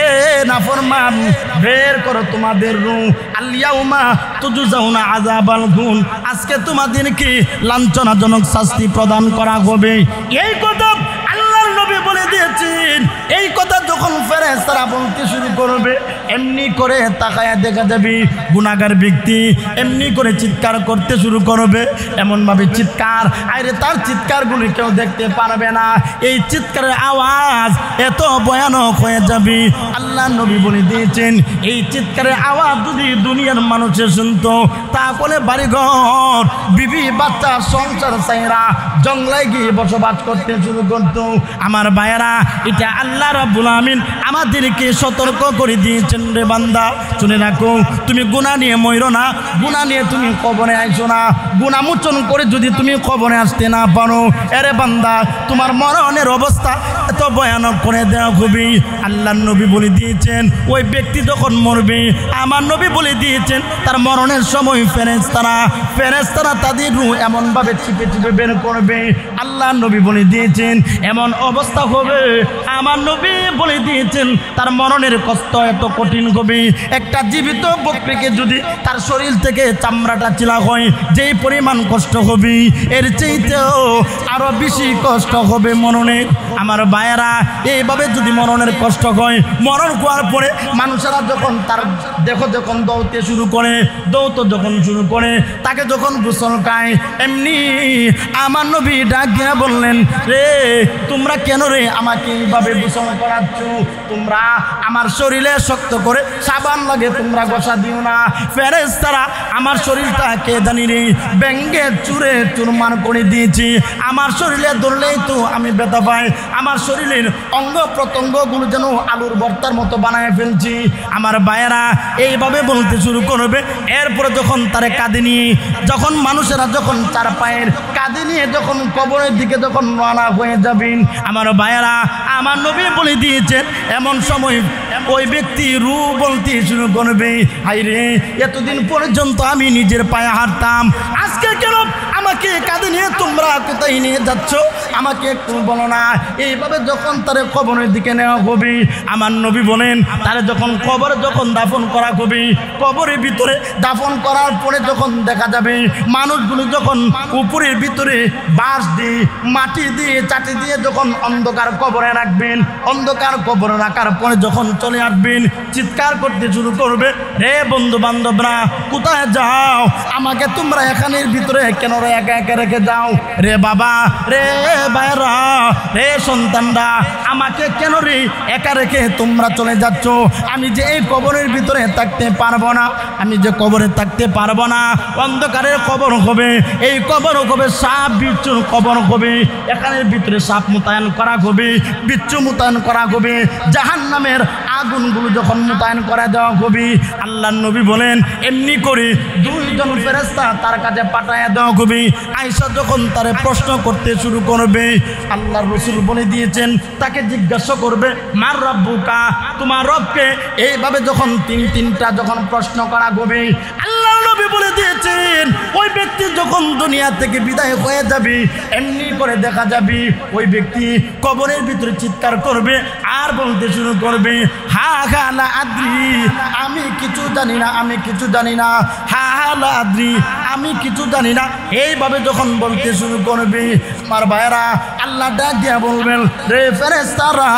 নাফরমান, বের করো তোমাদের রূহ, আল ইয়াউমা তুজজাউনা আযাবাল হুন, আজকে তোমাদেরকে লাঞ্ছনাজনক শাস্তি প্রদান করা হবে। এই কথা আল্লাহর নবী বলে দিয়েছেন। এই কথা যখন ফেরেশতারা বলতে শুরু করবে, এমনি করে তাকায়া দেখা যাবে গুনাহগার ব্যক্তি এমনি করে চিৎকার করতে শুরু করবে, এমনভাবে চিৎকার, আরে তার চিৎকারগুলি কেউ দেখতে পারবে না। এই চিৎকারের আওয়াজ এত ভয়ানক হয়ে যাবে, আল্লাহ নবী বলে দিয়েছেন এই চিৎকারের আওয়াজ যদি দুনিয়ার মানুষে শুনতো, তাহলে বাড়িঘর, বিবি বাচ্চা, সংসার ছাইরা জঙ্গলায় গিয়ে বসবাস করতে শুরু করতো। আমার ভাইয়েরা, এটা আল্লাহ রাব্বুল আমিন আমাদেরকে সতর্ক করে দিয়েছেন, রে বান্দা শুনে রাখো, তুমি গুনাহ নিয়ে মইরো না, গুনাহ নিয়ে তুমি কবরে আইসো না। গুনাহ মোচন করে যদি তুমি কবরে আসতে না পারো, এরে বান্দা তোমার মরণের অবস্থা এত ভয়ানক করে দেওয়া হবে। আল্লাহর নবী বলে দিয়েছেন ওই ব্যক্তি যখন মরবে, আমার নবী বলে দিয়েছেন তার মরণের সময় ফেরেশতারা তাদের রূহ এমনভাবে চিপে চিপে বের করবে। আল্লাহর নবী বলে দিয়েছেন এমন অবস্থা হবে, আমার নবী বলে দিয়েছেন তার মরণের কষ্ট এত কঠিন হবে। একটা জীবিত বকরিকে যদি তার শরীর থেকে চামড়াটা চিলা হয়, যেই পরিমাণ কষ্ট হবে, এর চাইতেও আরো বেশি কষ্ট হবে মরণের। আমার ভাইয়েরা, এইভাবে যদি মরণের কষ্ট হয়, মরণ হওয়ার পরে মানুষেরা যখন তার দেখো যখন দৌড়তে শুরু করে, যখন শুরু করে, তাকে যখন গোসল খায়, এমনি আমার নবী ডাক দিয়ে বললেন, রে তোমরা কেন রে আমাকে এইভাবে গোসল করাচ্ছ? তোমরা আমার শরীরে শক্ত করে সাবান লাগে তোমরা ঘষা দিও না। ফেরেশতারা আমার শরীরটাকে জানি রে ব্যাঙ্গে চুরে চুরমার করে দিয়েছি, আমার শরীরে ধরলেই তো আমি ব্যথা পাই, আমার শরীরের অঙ্গ প্রত্যঙ্গগুলো যেন আলুর ভর্তার মতো বানায় ফেলছি। আমার ভাইয়েরা এইভাবে বলতে শুরু করবে। এরপরে যখন তারে কাঁধে নিয়ে যখন মানুষেরা যখন চার পায়ের কাঁধে নিয়ে যখন কবরের দিকে যখন রওনা হয়ে যাবেন, আমার ভাইয়েরা আমার নবী বলে দিয়েছেন এমন সময় ওই ব্যক্তি রু বলতে শুরু করবে, হায়রে এতদিন পর্যন্ত আমি নিজের পায়ে হাঁটতাম, আজকে কেন আমাকে কাঁধে নিয়ে তোমরা কোথায় নিয়ে যাচ্ছ, আমাকে একটু বলো না। এইভাবে যখন তারে কবরের দিকে নেওয়া হবে, আমার নবী বলেন তারে যখন কবরে যখন দাফন করা হবে, কবরের ভিতরে দাফন করার পরে যখন দেখা যাবে মানুষগুলো যখন উপরের ভিতরে বাঁশ দিয়ে মাটি দিয়ে চাটি দিয়ে যখন অন্ধকার কবরে রাখবেন, অন্ধকার কবরে রাখার পরে যখন চলে আসবেন চিৎকার করতে শুরু করবে, রে বন্ধু বান্ধবরা কোথায় যাও, আমাকে তোমরা এখানের ভিতরে কেন একা একা রেখে যাও, রে বাবা রে ভাইরা রে সন্তানরা আমাকে কেন রে একা রেখে তোমরা চলে যাচ্ছ, আমি যে এই কবরের ভিতরে থাকতে পারবো না, আমি যে কবরে থাকতে পারবো না, অন্ধকারের কবর হবে, এই কবর হবে সাপ বিচ্ছুর কবর হবে, এখানের ভিতরে সাপ মোতায়েন করা হবে, বিচ্ছু মোতায়েন করা হবে, জাহান্নামের আগুনগুলো যখন মোতায়েন করা দেওয়া হবে, আল্লাহর নবী বলেন এমনি করে দুইজন ফেরেশতা তার কাছে পাঠায়া দেওয়া হবে। আয়েশা যখন তারে প্রশ্ন করতে শুরু করবে, আল্লাহর রাসূল বলে দিয়েছেন তাকে জিজ্ঞাসা করবে মার রাব্বুকা, তোমার রবকে, এইভাবে যখন তিনটা যখন প্রশ্ন করা হবে, আল্লাহর নবী বলে দিয়েছেন ওই ব্যক্তি যখন দুনিয়া থেকে বিদায় হয়ে যাবে এমনি করে দেখা যাবে ওই ব্যক্তি কবরের ভিতরে চিৎকার করবে আর বলতে শুরু করবে, হা হা লা আদ্রি, আমি কিছু জানি না, আমি কিছু জানি না, হা হা লা আদ্রি, আমি কিছু জানি না। এইভাবে যখন বলতে শুরু করবে, আমার ভাইয়েরা আল্লাহ ডাক দিয়া বলবেন, রে ফেরেশতারা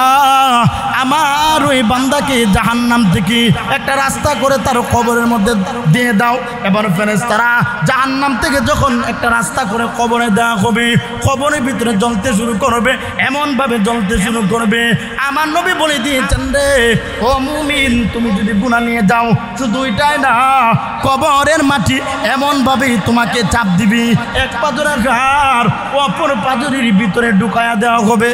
আমার ওই বান্দাকে জাহান্নাম থেকে একটা রাস্তা করে তার কবরের মধ্যে দিয়ে দাও। এবার ফেরেশতারা জাহান্নাম থেকে যখন একটা রাস্তা করে কবরে দেওয়া হবে, কবরের ভিতরে জ্বলতে শুরু করবে, এমনভাবে জ্বলতে শুরু করবে, আমার নবী বলে দিয়েছেন রে ও মুমিন তুমি যদি গুনাহ নিয়ে যাও শুধু এটাই না, কবরের মাটি এমনভাবেই তোমাকে চাপ দিবি, এক পাজরের ঘাড় অপর পাজরের ভিতরে ঢুকায়া দেওয়া হবে।